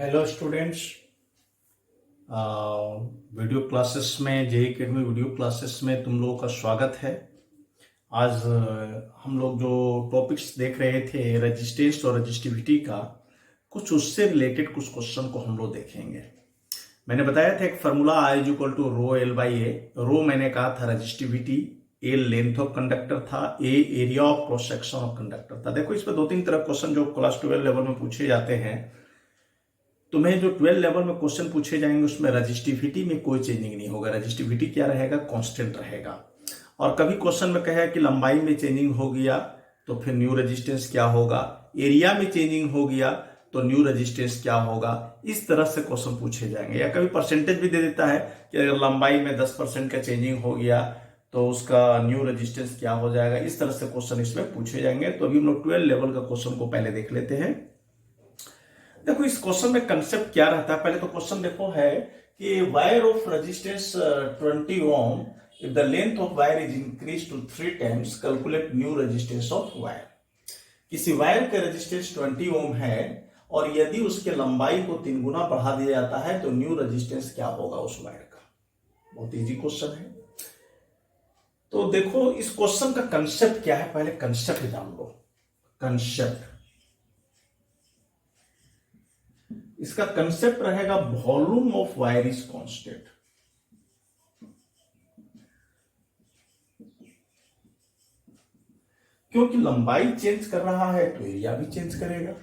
Hello students. Video classes में JEE academy video classes में तुम लोगों का स्वागत है। आज हम लोग जो टॉपिक्स देख रहे थे रेजिस्टेंस और रजिस्टिविटी का, कुछ उससे रिलेटेड कुछ क्वेश्चन को हम लोग देखेंगे। मैंने बताया था एक formula I is equal to rho L by A. Rho मैंने कहा था resistivity, a length of conductor था, A area of cross section of conductor था। देखो इसमें दो तीन तरह क्वेश्चन जो क्लास 12 लेवल में पूछे जाते हैं, तुम्हें जो 12 लेवल में क्वेश्चन पूछे जाएंगे उसमें रजिस्टिविटी में कोई चेंजिंग नहीं होगा। रजिस्टिविटी क्या रहेगा? कांस्टेंट रहेगा। और कभी क्वेश्चन में कहे कि लंबाई में चेंजिंग हो गया तो फिर न्यू रेजिस्टेंस क्या होगा, एरिया में चेंजिंग हो गया तो न्यू रेजिस्टेंस क्या होगा, इस तरह से क्वेश्चन पूछे जाएंगे। या कभी परसेंटेज भी दे देता है कि अगर लंबाई में 10% का चेंजिंग हो गया तो उसका न्यू रेजिस्टेंस क्या हो जाएगा। इस तरह से क्वेश्चन इसमें पूछे जाएंगे। तो अभी हम लोग 12 लेवल का क्वेश्चन को पहले देख लेते हैं। देखो इस क्वेश्चन में कंसेप्ट क्या रहता है, पहले तो क्वेश्चन देखो है कि wire of resistance 20 ohm, if the length of wire is increase to 3 times calculate new resistance of wire. किसी वायर का रेजिस्टेंस 20 ओम है और यदि उसके लंबाई को 3 गुना बढ़ा दिया जाता है तो न्यू रेजिस्टेंस क्या होगा उस वायर का। बहुत इजी क्वेश्चन है। तो देखो इस क्वेश्चन का कंसेप्ट क्या है, पहले कंसेप्ट जान लो। कंसेप्ट, इसका कंसेप्ट रहेगा volume of wire is constant. क्योंकि लंबाई चेंज कर रहा है तो एरिया भी चेंज करेगा।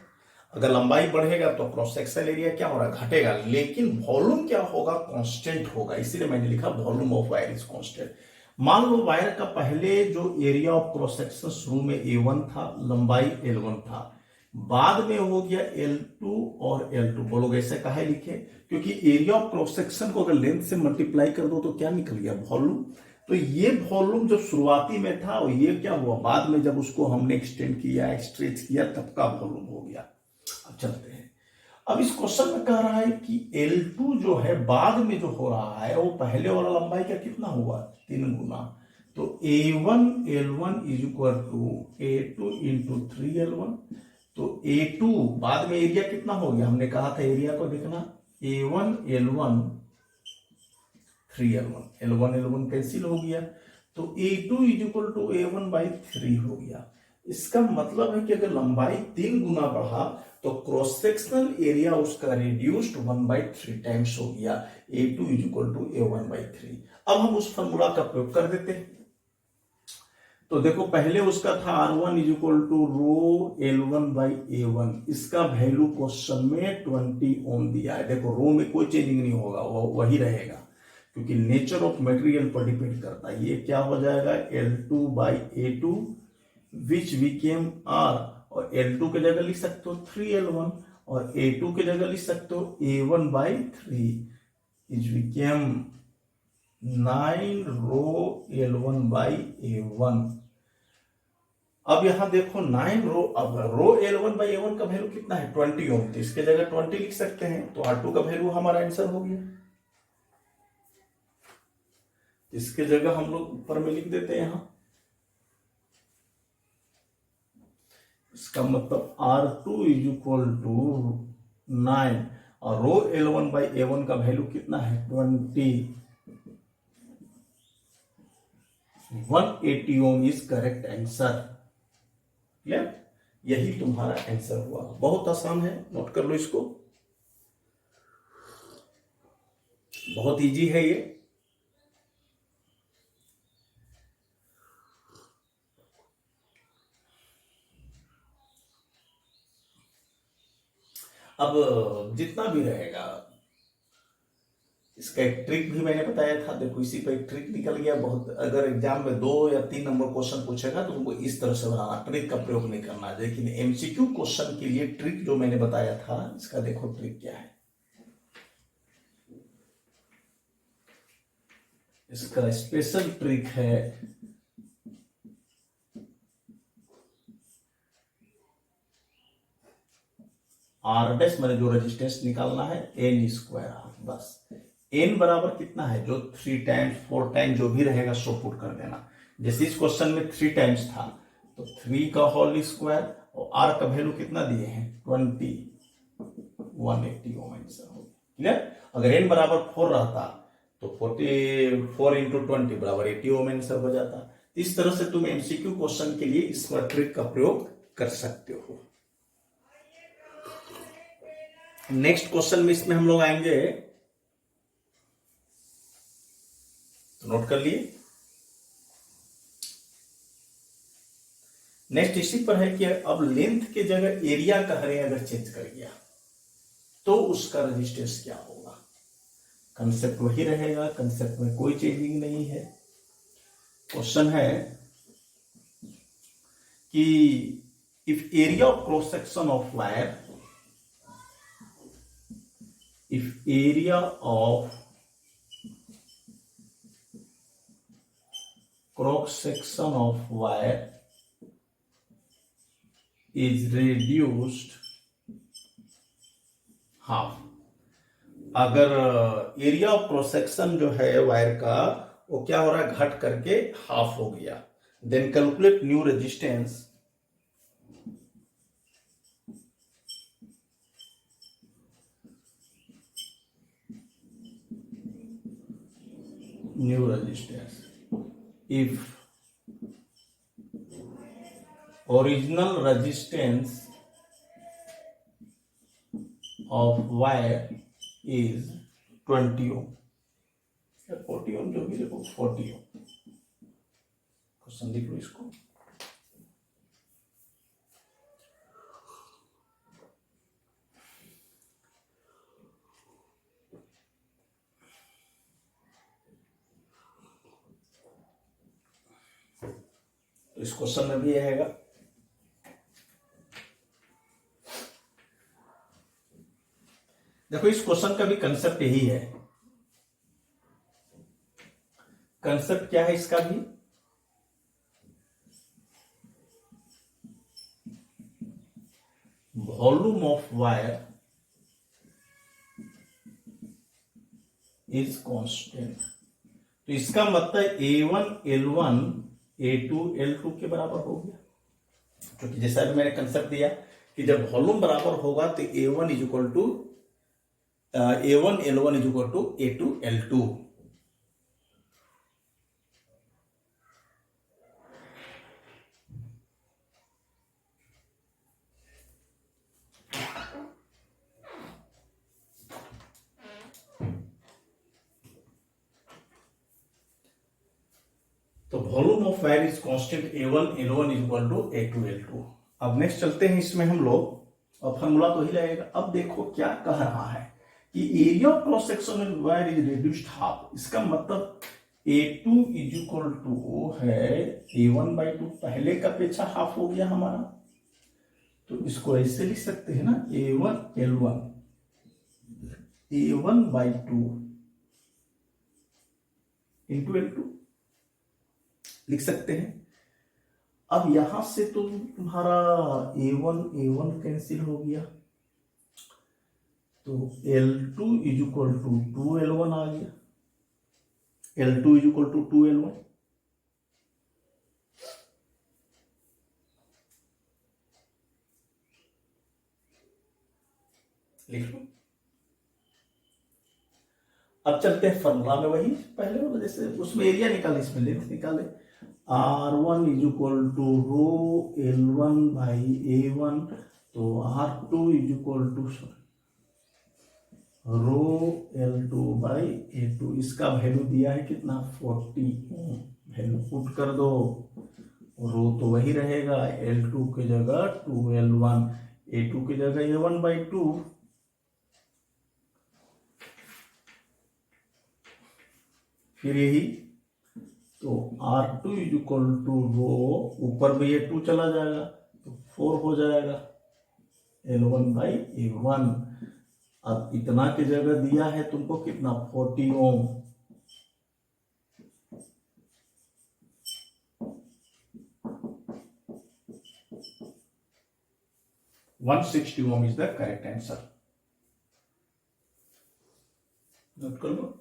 अगर लंबाई बढ़ेगा तो क्रॉस सेक्शनल एरिया क्या हो रहा है? घटेगा। लेकिन वॉल्यूम क्या होगा? कांस्टेंट होगा। इसीलिए मैंने लिखा volume of wire is constant. मान लो वायर का पहले जो एरिया ऑफ क्रॉस सेक्शन शुरू में A1 था, लंबाई L1 था, बाद में हो गया L2 और L2। बोलोगे ऐसे काहे लिखे? क्योंकि एरिया ऑफ क्रॉस सेक्शन को अगर लेंथ से मल्टीप्लाई कर दो तो क्या निकल गया? वॉल्यूम। तो ये वॉल्यूम जो शुरुआती में था और ये क्या हुआ बाद में, जब उसको हमने एक्सटेंड किया, स्ट्रेच किया, तब का वॉल्यूम हो गया। अब चलते हैं। अब इस क्वेश्चन में कह रहा है कि L2 जो है बाद में जो हो रहा है वो पहले वाला लंबाई का कितना हुआ? 3 गुना। तो A1 L1 is equal to A2 into 3L1। तो A2 बाद में एरिया कितना हो गया? हमने कहा था एरिया को देखना, A1 L1 3L1, L1 L1 cancel हो गया तो A2 is equal to A1 by 3 हो गया। इसका मतलब है कि अगर लंबाई 3 गुना बढ़ा तो क्रॉस सेक्शनल एरिया उसका रिड्यूस्ड 1/3 टाइम्स हो गया। A2 is equal to A1 by 3। अब हम उस फॉर्मूला का प्रयोग कर देते हैं। तो देखो पहले उसका था R1 is equal to rho L1 by A1। इसका वैल्यू क्वेश्चन में 20 ओम दिया है। देखो रो में कोई चेंजिंग नहीं होगा, वो वही रहेगा क्योंकि नेचर ऑफ मटेरियल पर डिपेंड करता है। ये क्या हो जाएगा? L2 by A2 which became R, और L2 की जगह लिख सकते हो 3L1 और A2 की जगह लिख सकते हो A1 by 3 is became 9 rho L1 by A1। अब यहां देखो 9 रो, अब रो L1 बाई A1 का वैल्यू कितना है? 20 ओम। तो इसके जगह 20 लिख सकते हैं तो R2 का वैल्यू हमारा आंसर हो गया। इसके जगह हम लोग ऊपर में लिख देते हैं यहां। इसका मतलब R2 इज इक्वल टू 9 और रो L1 बाई A1 का वैल्यू कितना है? 20। 180 ओम इज करेक्ट आंसर। क्लियर? यही तुम्हारा आंसर हुआ। बहुत आसान है, नोट कर लो इसको। बहुत इजी है ये। अब जितना भी रहेगा, इसका एक ट्रिक भी मैंने बताया था। देखो इसी पे एक ट्रिक निकल गया। बहुत अगर एग्जाम में 2 या 3 नंबर क्वेश्चन पूछेगा तो तुमको इस तरह से बनाना, ट्रिक का प्रयोग नहीं करना। लेकिन एमसीक्यू क्वेश्चन के लिए ट्रिक जो मैंने बताया था, इसका देखो ट्रिक क्या है। इसका स्पेशल ट्रिक है, आर डैश मैंने जो रेजिस्टेंस निकालना है N स्क्वायर R। बस N बराबर कितना है? जो 3 टाइम्स 4 टाइम्स जो भी रहेगा सो पुट कर देना। जैसे इस क्वेश्चन में 3 टाइम्स था तो 3 का होल स्क्वायर और R का वैल्यू कितना दिए हैं? 20। 180 ओम आंसर हो गया। क्लियर? अगर n बराबर 4 रहता तो 44 इंटू 20 बराबर 80 ओम आंसर हो जाता। इस तरह से तुम एमसीक्यू क्वेश्चन के लिए इस ट्रिक का प्रयोग कर सकते हो। नेक्स्ट क्वेश्चन में इसमें हम लोग आएंगे, तो नोट कर लिए। नेक्स्ट इसी पर है कि अब लेंथ के जगह एरिया कह रहे हैं, अगर चेंज कर गया तो उसका रेजिस्टेंस क्या होगा। कंसेप्ट वही रहेगा, कंसेप्ट में कोई चेंजिंग नहीं है। क्वेश्चन है कि if area of cross section of wire, if area of cross section of wire is reduced half, अगर एरिया ऑफ क्रॉस सेक्शन जो है वायर का वो क्या हो रहा है, घट करके हाफ हो गया, then calculate new resistance if original resistance of wire is 20 ohm या 40 ohm, जो भी देखो 40 ohm। क्वेश्चन लिख लो इसको। तो इस क्वेश्चन में भी रहेगा, देखो इस क्वेश्चन का भी कंसेप्ट यही है। कंसेप्ट क्या है इसका भी, volume of wire is constant. तो इसका मतलब A1 L1 A2 L2 के बराबर हो गया, क्योंकि जैसा भी मैंने कंसेप्ट दिया कि जब वॉल्यूम बराबर होगा तो A1 is equal to A1 L1 is equal to A2 L2। तो volume of wire is constant A1 L1 is equal to A2 L2। अब नेक्स्ट चलते हैं इसमें हम लोग, अब फॉर्मूला तो ही लगेगा। अब देखो क्या कह रहा है कि area of cross section of wire is reduced half. इसका मतलब A2 इज इक्वल टू है A1/2, पहले का अपेक्षा हाफ हो गया हमारा। तो इसको ऐसे लिख सकते हैं ना, A1 L1 A1/2 into L2 लिख सकते हैं। अब यहां से तो तुम्हारा A1 कैंसिल हो गया, तो L2 is equal to 2L1 आ गया। L2 is equal to 2L1। लिख लो। अब चलते हैं फॉर्मूला में, वही पहले वाला जैसे उसमें एरिया निकाले, इसमें लेंथ निकाले। R1 is equal to rho L1 by A1, तो R2 is equal to rho L2 by A2। इसका वैल्यू दिया है कितना, 40। वैल्यू पुट कर दो, रो तो वही रहेगा, L2 की जगह 2L1, A2 की जगह A1/2। फिर यही, तो R2 इज इक्वल टू रो, ऊपर में ये 2 चला जाएगा तो 4 हो जाएगा, L1/A1। अब इतना की जगह दिया है तुमको कितना, 40 ohm. $160 ohm is the correct answer. Note कर लो।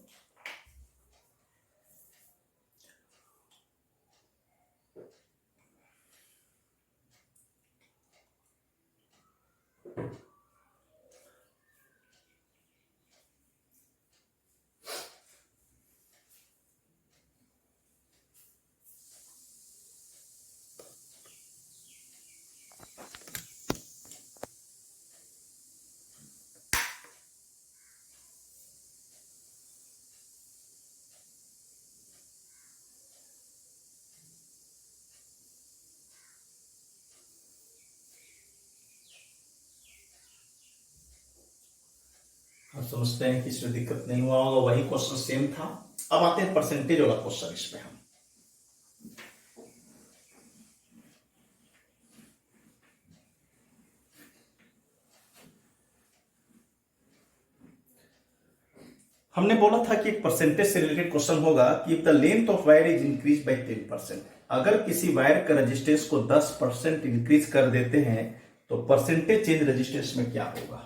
समझते हैं कि इसमें दिक्कत नहीं हुआ होगा, वही क्वेश्चन सेम था। अब आते हैं परसेंटेज वाला क्वेश्चन इसमें। हम हमने बोला था कि एक परसेंटेज से रिलेटेड क्वेश्चन होगा कि the length of wire is increase by 10%। अगर किसी वायर का रेजिस्टेंस को 10% इंक्रीज कर देते हैं तो परसेंटेज चेंज रेजिस्टेंस में क्या होगा।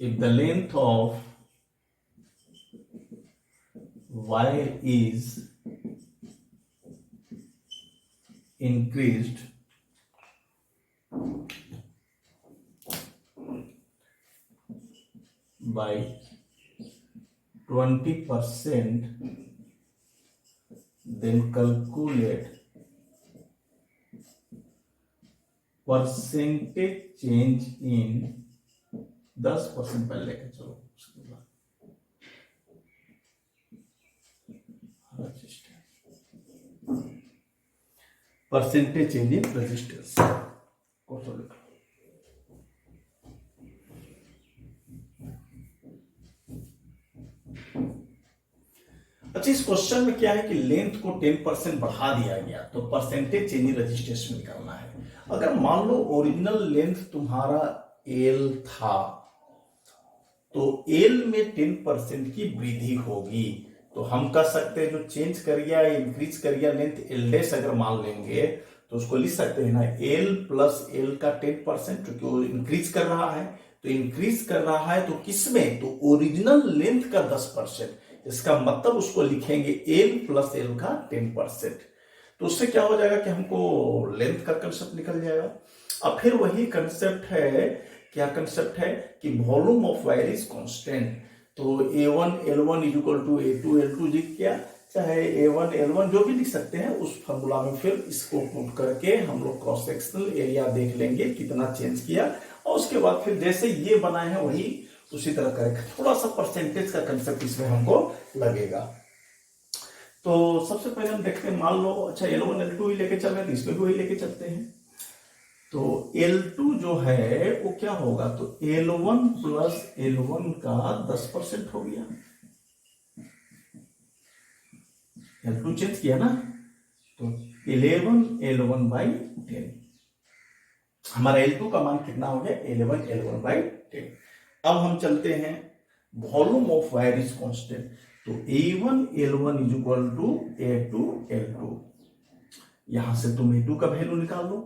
If the length of wire is increased by 20%, then calculate percentage change in 10% पहले लेके चलो, उसके बाद परसेंटेज चेंज इन रेजिस्टेंस को तो लिखो। अच्छा, इस क्वेश्चन में क्या है कि लेंथ को 10% बढ़ा दिया गया तो परसेंटेज चेंज इन रेजिस्टेंस में निकालना है। अगर मान लो ओरिजिनल लेंथ तुम्हारा एल था तो एल में 10% की वृद्धि होगी, तो हम कह सकते हैं जो चेंज कर गया इंक्रीज कर गया लेंथ एल डैश अगर मान लेंगे तो उसको लिख सकते हैं ना एल प्लस एल का 10%, क्योंकि वो इंक्रीज कर रहा है। तो इंक्रीज कर रहा है तो किसमें, तो ओरिजिनल लेंथ का 10%। इसका मतलब उसको लिखेंगे एल प्लस एल का 10%। तो उससे क्या हो जाएगा कि हमको लेंथ का कंसेप्ट निकल जाएगा। अब फिर वही कंसेप्ट है, क्या कंसेप्ट है कि volume of wire is constant. तो A1 L1 is equal to A2 L2 लिख किया, चाहे A1 L1 जो भी लिख सकते हैं उस फॉर्मूला में। फिर इसको पुट करके हम लोग क्रॉस सेक्शनल एरिया देख लेंगे कितना चेंज किया, और उसके बाद फिर जैसे ये बनाए हैं वही उसी तरह करेंगे। थोड़ा सा परसेंटेज का कंसेप्ट इसमें हमको लगेगा। तो सबसे पहले हम देखते हैं, मान लो अच्छा L1 L2 ही लेके चल रहे हैं तो इसमें भी वही लेके चलते हैं। तो L2 जो है वो क्या होगा, तो L1 प्लस L1 का 10% हो गया। L2 चेंज किया ना, तो 11 L1 बाई 10। हमारा L2 का मान कितना हो गया, 11 L1 बाई 10। अब हम चलते हैं volume of wire is constant, तो A1 L1 is equal to A2 L2। यहां से तुम A2 का वैल्यू निकाल लो,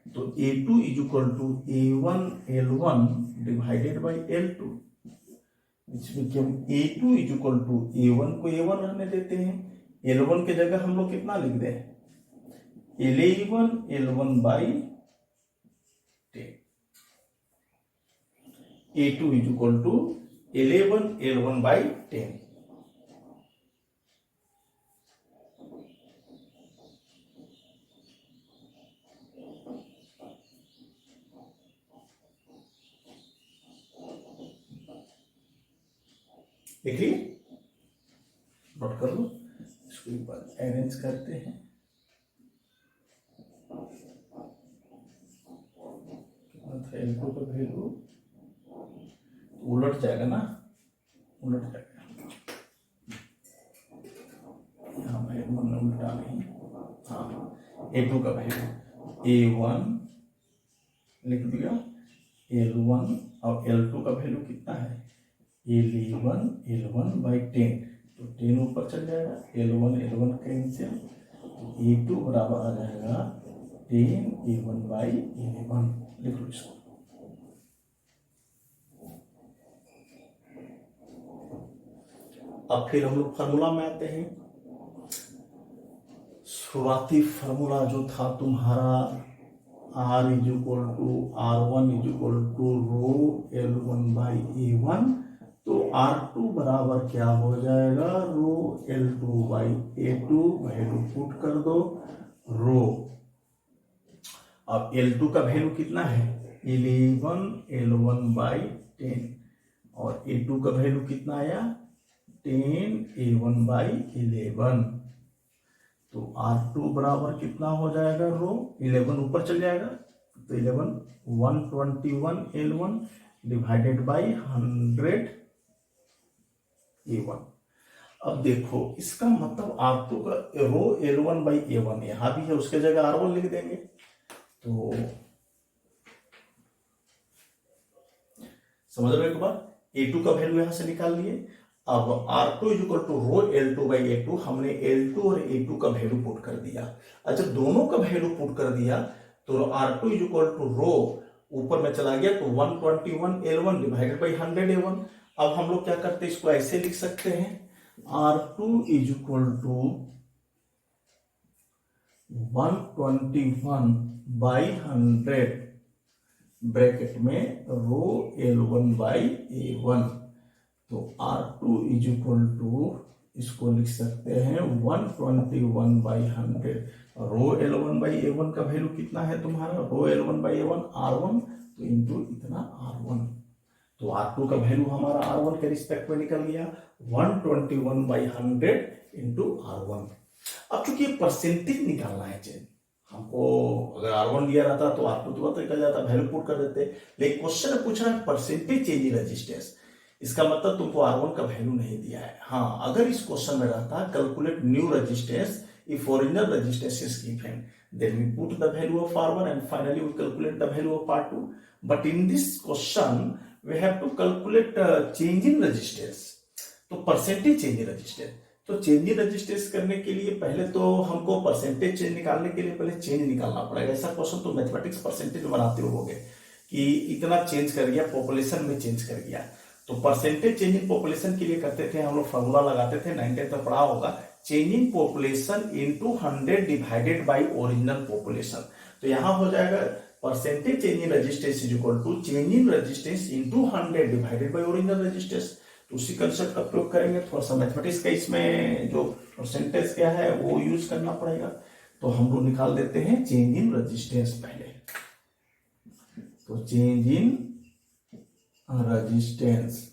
तो A2 is equal to A1 L1 divided by L2। इसमें कि हम A2 is equal to A1 को A1 रहने देते हैं, L1 के जगह हम लोग कितना लिख दें, 11 L1 by 10। A2 is equal to 11 L1 by 10। देखिए नोट कर लो, इसको एक बार अरेंज करते हैं। कितना था L2 का वैल्यू, उलट जाएगा ना, उलट जाएगा। यहाँ मैंने उल्टा नहीं, हाँ A2 का वैल्यू A1 लिख दिया, L1 और L2 का वैल्यू कितना है 11 L1 बाई 10। तो 10 ऊपर चल जाएगा, L1 L1 कैंसिल, तो A2 बराबर आ जाएगा 10 A1 बाई 11। लिख लो इसको। अब फिर हम लोग फार्मूला में आते हैं। शुरुआती फार्मूला जो था तुम्हारा R is equal to R1 is equal to rho L1 by A1, तो R2 बराबर क्या हो जाएगा, रो L2 by A2। Value put कर दो रो। अब L2 का वैल्यू कितना है 11 L1 बाई 10, और A2 का वैल्यू कितना आया 10 A1 बाई 11। तो R2 बराबर कितना हो जाएगा, रो 11 ऊपर चल जाएगा तो 11 121 L1 डिवाइडेड बाई 100 A1। अब देखो इसका मतलब R2 का रो L1 बाई A1 यहां भी है, उसके जगह R1 लिख देंगे। तो समझ रहे हो एक बार, A2 का वैल्यू यहां से निकाल लिए। अब R2 is equal to rho L2 by A2, हमने L2 और A2 का वैल्यू पुट कर दिया। अच्छा दोनों का वैल्यू पुट कर दिया तो R2 इज इक्वल टू रो ऊपर में चला गया तो 121 L1 डिवाइडेड बाई 100 A1। अब हम लोग क्या करते हैं, इसको ऐसे लिख सकते हैं R2 is equal to 121 by 100 bracket में रो L1 बाई A1। तो R2 इज इक्वल टू इसको लिख सकते हैं 121 by 100। Row L1 by A1 का वैल्यू कितना है तुम्हारा, रो L1 बाई A1 R1, तो इंटू इतना R1। तो R2 का वैल्यू हमारा R1 के रिस्पेक्ट में निकल गया 121 बाई 100 इंटू R1। अब चूंकि परसेंटेज निकालना है चेंज, हमको अगर R1 दिया रहता तो R2 तुरंत निकल जाता, वैल्यू पुट कर देते। लेकिन क्वेश्चन पूछ रहा है परसेंटेज चेंज इन रेजिस्टेंस, इसका मतलब तुमको R1 का वैल्यू नहीं दिया है। हाँ अगर इस क्वेश्चन में रहता calculate new resistance if original resistance is given, then we put the value of R1 and finally we calculate the value of R2, but in this question we have to calculate change in resistance। तो percentage change in resistance, तो change in resistance करने के लिए पहले तो हमको percentage change निकालने के लिए पहले चेंज निकालना पड़ेगा। ऐसा क्वेश्चन तो मैथमेटिक्स परसेंटेज बनाते होगे कि इतना चेंज कर गया, पॉपुलेशन में चेंज कर गया। तो परसेंटेज चेंज इन पॉपुलेशन के लिए करते थे हम लोग, फॉर्मूला लगाते थे, 90 तक पढ़ा होगा, change in population into 100 divided by original population. तो यहां हो जाएगा percentage change in resistance is equal to change in resistance into 100 divided by original resistance. तो उसी कंसेप्ट का प्रयोग करेंगे, थोड़ा सा मैथमेटिक्स का इसमें जो परसेंटेज क्या है वो यूज करना पड़ेगा। तो हम लोग निकाल देते हैं चेंज इन रेजिस्टेंस पहले। तो चेंज इन रेजिस्टेंस,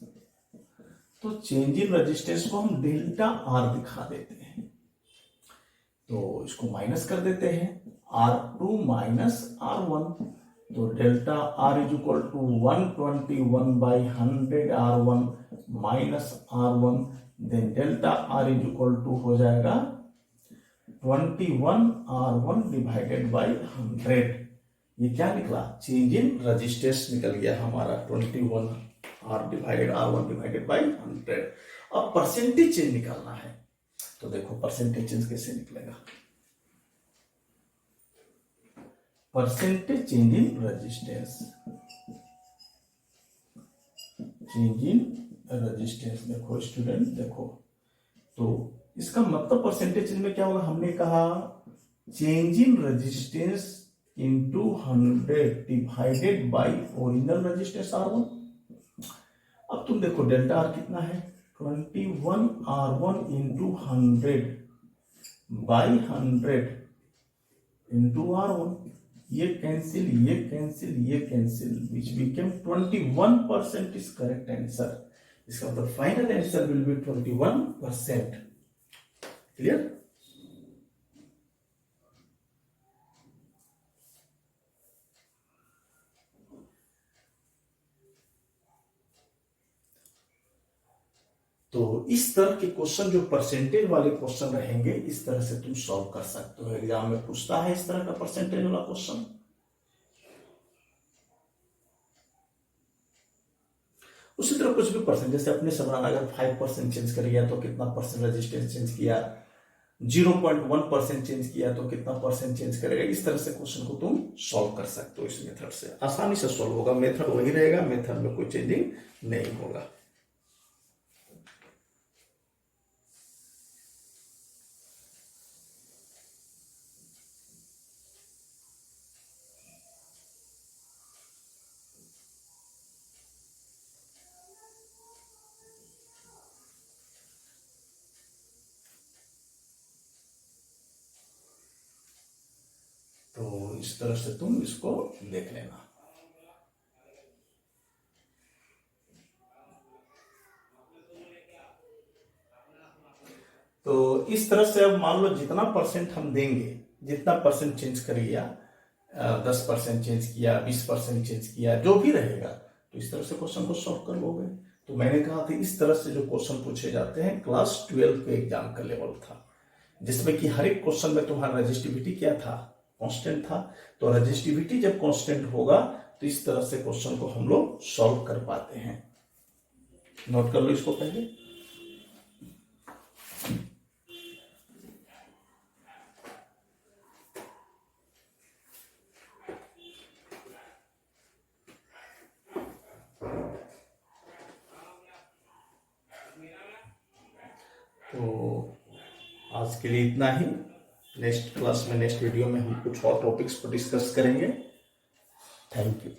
तो चेंज इन रेजिस्टेंस को हम डेल्टा आर दिखा देते हैं, तो इसको माइनस कर देते हैं R2 माइनस R1। तो delta R is equal to 121 by 100 R1 minus R1, then delta R is equal to हो जाएगा 21 R1 डिवाइडेड बाई 100। ये क्या निकला, चेंज इन रेजिस्टेंस निकल गया हमारा 21 R divided R1 divided by 100। अब परसेंटेज चेंज निकालना है, तो देखो परसेंटेज चेंज कैसे निकलेगा, percentage change in resistance, change in resistance. देखो स्टूडेंट देखो, तो इसका मतलब परसेंटेज चेंज में क्या होगा, हमने कहा change in resistance into 100 divided by original resistance R1। अब तुम देखो डेल्टा आर कितना है, 21 R1 into 100 by 100 into R1। ये कैंसिल, ये कैंसिल, ये cancel, which became 21% is correct answer. इसका मतलब final answer will be 21%। Clear. तो इस तरह के क्वेश्चन जो परसेंटेज वाले क्वेश्चन रहेंगे, इस तरह से तुम सॉल्व कर सकते हो। एग्जाम में पूछता है इस तरह का परसेंटेज वाला क्वेश्चन। उसी तरह कुछ भी परसेंट, जैसे अपने से बनाना, अगर 5% चेंज कर गया तो कितना परसेंट रेजिस्टेंस चेंज किया, 0.1% चेंज किया तो कितना परसेंट चेंज करेगा। इस तरह से क्वेश्चन को तुम सॉल्व कर सकते हो। इस मेथड से आसानी से सॉल्व होगा, मेथड वही रहेगा, मेथड में कोई चेंजिंग नहीं होगा। तो इस तरह से तुम इसको देख लेना। तो इस तरह से अब मान लो जितना परसेंट हम देंगे, जितना परसेंट चेंज कर गया, 10% चेंज किया, 20% चेंज किया, जो भी रहेगा, तो इस तरह से क्वेश्चन को सॉल्व कर लोगे। तो मैंने कहा था इस तरह से जो क्वेश्चन पूछे जाते हैं, क्लास 12 के एग्जाम का लेवल था, जिसमें कि हर एक क्वेश्चन में तुम्हारा रजिस्टिविटी क्या था, कांस्टेंट था। तो रजिस्टिविटी जब कांस्टेंट होगा तो इस तरह से क्वेश्चन को हम लोग सॉल्व कर पाते हैं। नोट कर लो इसको पहले। तो आज के लिए इतना ही। नेक्स्ट क्लास में, नेक्स्ट वीडियो में हम कुछ और टॉपिक्स पर डिस्कस करेंगे। Thank you.